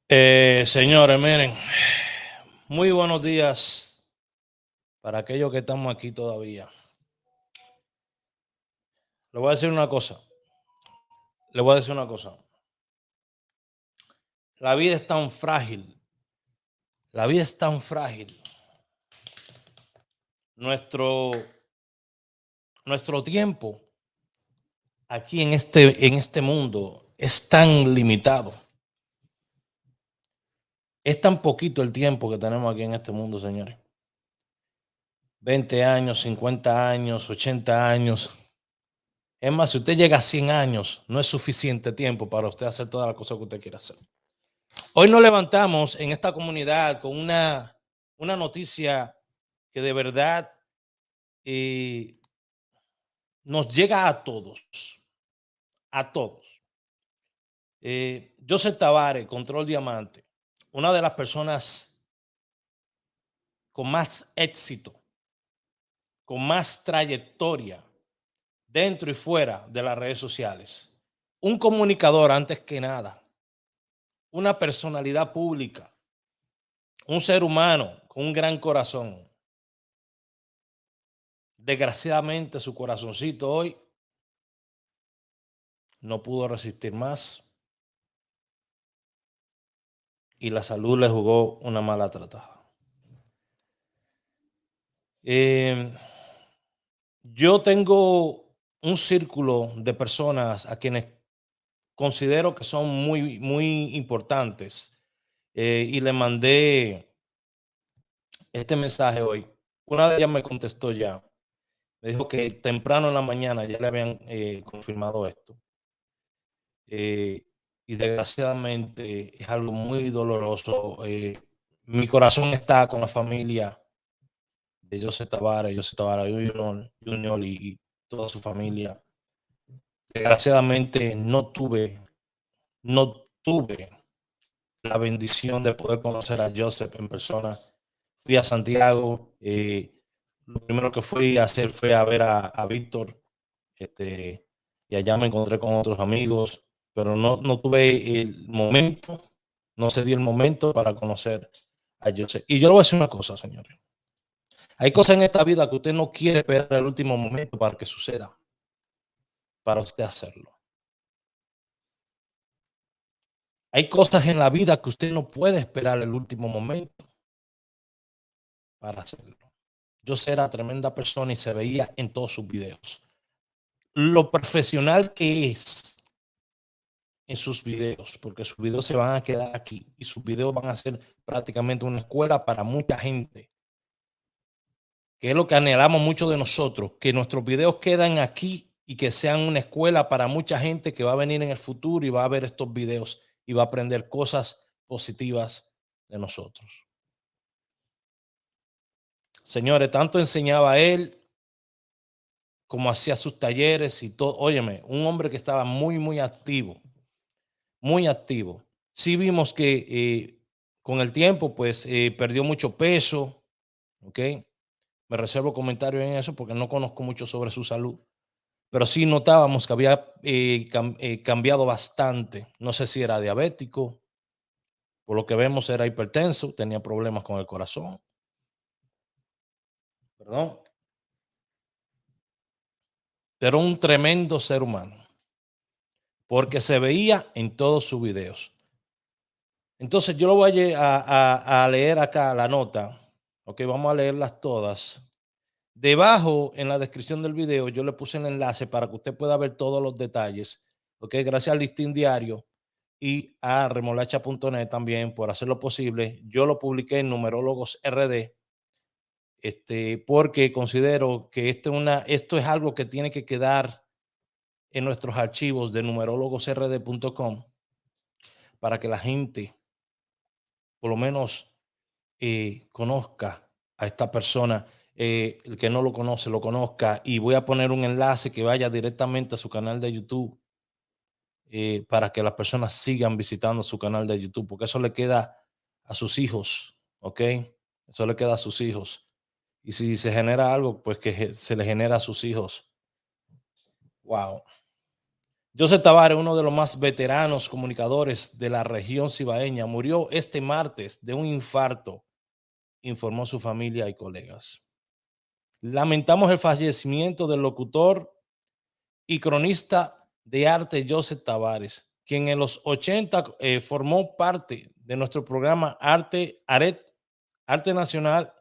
Señores, miren, muy buenos días para aquellos que estamos aquí todavía. Le voy a decir una cosa, le voy a decir una cosa. La vida es tan frágil, la vida es tan frágil. Nuestro, nuestro tiempo aquí en este mundo es tan limitado. Es tan poquito el tiempo que tenemos aquí en este mundo, señores. 20 años, 50 años, 80 años. Es más, si usted llega a 100 años, no es suficiente tiempo para usted hacer todas las cosas que usted quiere hacer. Hoy nos levantamos en esta comunidad con una noticia que de verdad eh, nos llega a todos, a todos. Joseph Tabárez, Control Diamante, una de las personas con más éxito, con más trayectoria dentro y fuera de las redes sociales. Un comunicador antes que nada, una personalidad pública, un ser humano con un gran corazón. Desgraciadamente su corazoncito hoy no pudo resistir más y la salud le jugó una mala tratada. Eh, yo tengo un círculo de personas a quienes considero que son muy importantes y le mandé este mensaje hoy. Una de ellas me contestó ya. Me dijo que temprano en la mañana ya le habían confirmado esto. Y desgraciadamente es algo muy doloroso. Mi corazón está con la familia de Joseph Tabárez Junior y toda su familia. Desgraciadamente no tuve la bendición de poder conocer a Joseph en persona. Fui a Santiago, lo primero que fui a hacer fue a ver a Víctor, y allá me encontré con otros amigos, pero no tuve el momento, no se dio el momento para conocer a Joseph. Y yo le voy a decir una cosa, señores. Hay cosas en esta vida que usted no quiere esperar el último momento para que suceda, para usted hacerlo. Hay cosas en la vida que usted no puede esperar el último momento para hacerlo. Joseph era tremenda persona y se veía en todos sus videos. Lo profesional que es en sus videos, porque sus videos se van a quedar aquí y sus videos van a ser prácticamente una escuela para mucha gente, que es lo que anhelamos mucho de nosotros, que nuestros videos quedan aquí y que sean una escuela para mucha gente que va a venir en el futuro y va a ver estos videos y va a aprender cosas positivas de nosotros. Señores, tanto enseñaba él como hacía sus talleres y todo. Óyeme, un hombre que estaba muy activo, muy activo. Sí vimos que con el tiempo, pues perdió mucho peso, ¿ok? Me reservo comentarios en eso porque no conozco mucho sobre su salud, pero sí notábamos que había cambiado bastante. No sé si era diabético, por lo que vemos era hipertenso, tenía problemas con el corazón, perdón, pero un tremendo ser humano, porque se veía en todos sus videos. Entonces yo lo voy a leer acá la nota, ok, vamos a leerlas todas. Debajo en la descripción del video yo le puse el enlace para que usted pueda ver todos los detalles, ok, gracias al Listín Diario y a remolacha.net también por hacer lo posible. Yo lo publiqué en Numerólogos RD, porque considero que esto es algo que tiene que quedar en nuestros archivos de numerólogosrd.com para que la gente por lo menos conozca a esta persona, el que no lo conoce lo conozca, y voy a poner un enlace que vaya directamente a su canal de YouTube, para que las personas sigan visitando su canal de YouTube, porque eso le queda a sus hijos, ¿ok? Eso le queda a sus hijos. Y si se genera algo, pues que se le genera a sus hijos. Wow. Joseph Tavares, uno de los más veteranos comunicadores de la región cibaeña, murió este martes de un infarto, informó su familia y colegas. Lamentamos el fallecimiento del locutor y cronista de arte Joseph Tavares, quien en los 80 formó parte de nuestro programa Arte Nacional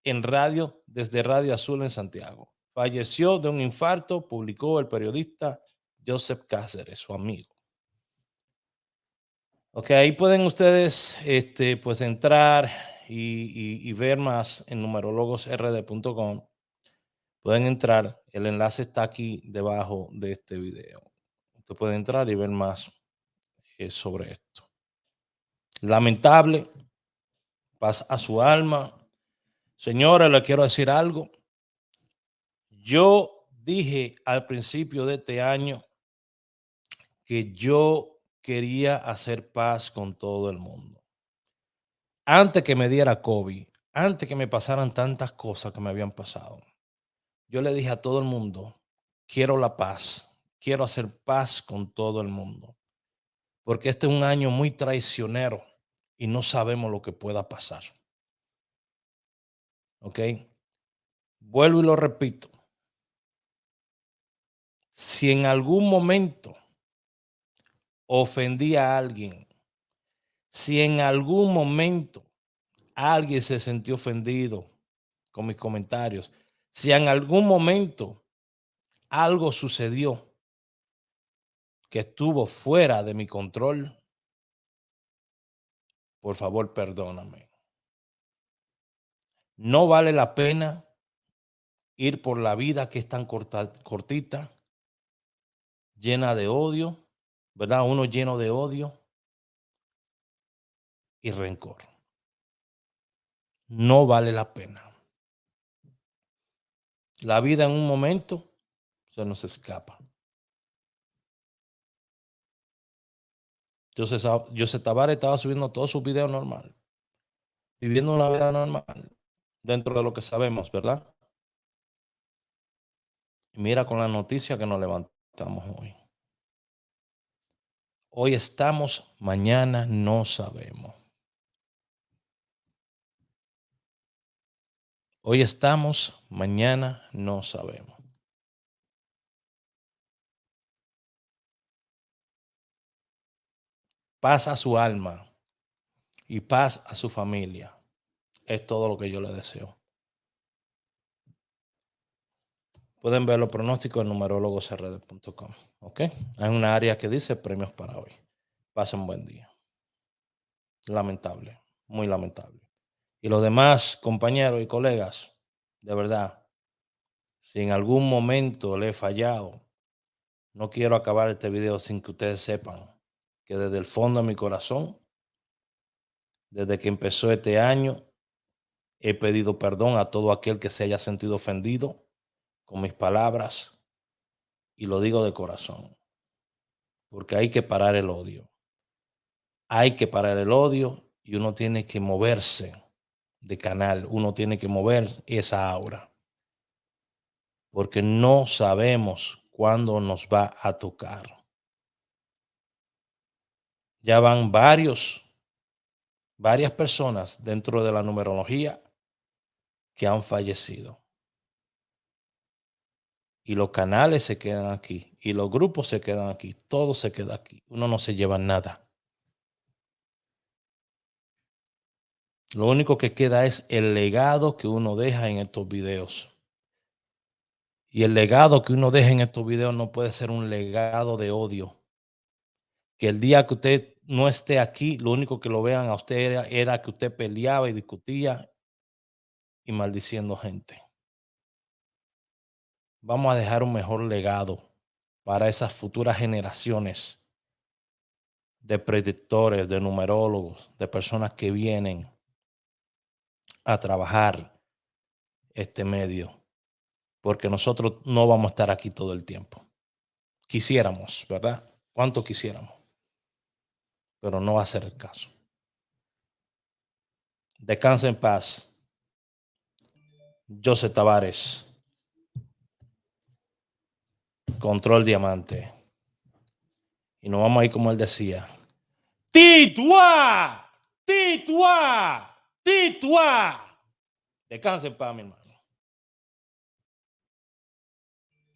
en radio desde Radio Azul en Santiago. Falleció de un infarto, publicó el periodista Joseph Cáceres, su amigo. Ok, ahí pueden ustedes pues entrar y ver más en numerologosrd.com. Pueden entrar, el enlace está aquí debajo de este video. Usted puede entrar y ver más sobre esto. Lamentable, paz a su alma. Señores, le quiero decir algo. Yo dije al principio de este año que yo quería hacer paz con todo el mundo. Antes que me diera COVID, antes que me pasaran tantas cosas que me habían pasado, yo le dije a todo el mundo, quiero la paz, quiero hacer paz con todo el mundo, porque este es un año muy traicionero y no sabemos lo que pueda pasar. ¿Ok? Vuelvo y lo repito. Si en algún momento ofendí a alguien, si en algún momento alguien se sintió ofendido con mis comentarios, si en algún momento algo sucedió que estuvo fuera de mi control, por favor, perdóname. No vale la pena ir por la vida que es tan cortita, llena de odio, ¿verdad? Uno lleno de odio y rencor. No vale la pena. La vida en un momento se nos escapa. Joseph Tavares estaba subiendo todos sus videos normal, viviendo una vida normal, dentro de lo que sabemos, ¿verdad? Y mira con la noticia que nos levantamos hoy. Hoy estamos, mañana no sabemos. Hoy estamos, mañana no sabemos. Paz a su alma y paz a su familia. Es todo lo que yo le deseo. Pueden ver los pronósticos en numerologosrd.com. ¿Ok? Hay una área que dice premios para hoy. Pasen un buen día. Lamentable, muy lamentable. Y los demás compañeros y colegas, de verdad, si en algún momento le he fallado, no quiero acabar este video sin que ustedes sepan que desde el fondo de mi corazón, desde que empezó este año, he pedido perdón a todo aquel que se haya sentido ofendido con mis palabras y lo digo de corazón, porque hay que parar el odio. Hay que parar el odio y uno tiene que moverse de canal, uno tiene que mover esa aura, porque no sabemos cuándo nos va a tocar. Ya van varias personas dentro de la numerología que han fallecido. Y los canales se quedan aquí, y los grupos se quedan aquí, todo se queda aquí. Uno no se lleva nada. Lo único que queda es el legado que uno deja en estos videos. Y el legado que uno deja en estos videos no puede ser un legado de odio. Que el día que usted no esté aquí, lo único que lo vean a usted era que usted peleaba y discutía y maldiciendo gente. Vamos a dejar un mejor legado para esas futuras generaciones de predictores, de numerólogos, de personas que vienen a trabajar este medio, porque nosotros no vamos a estar aquí todo el tiempo. Quisiéramos, ¿verdad? ¿Cuánto quisiéramos? Pero no va a ser el caso. Descansa en paz. Joseph Tavares. Control Diamante. Y nos vamos a ir como él decía. ¡Titua! ¡Titua! ¡Titua! Descansen para mi hermano.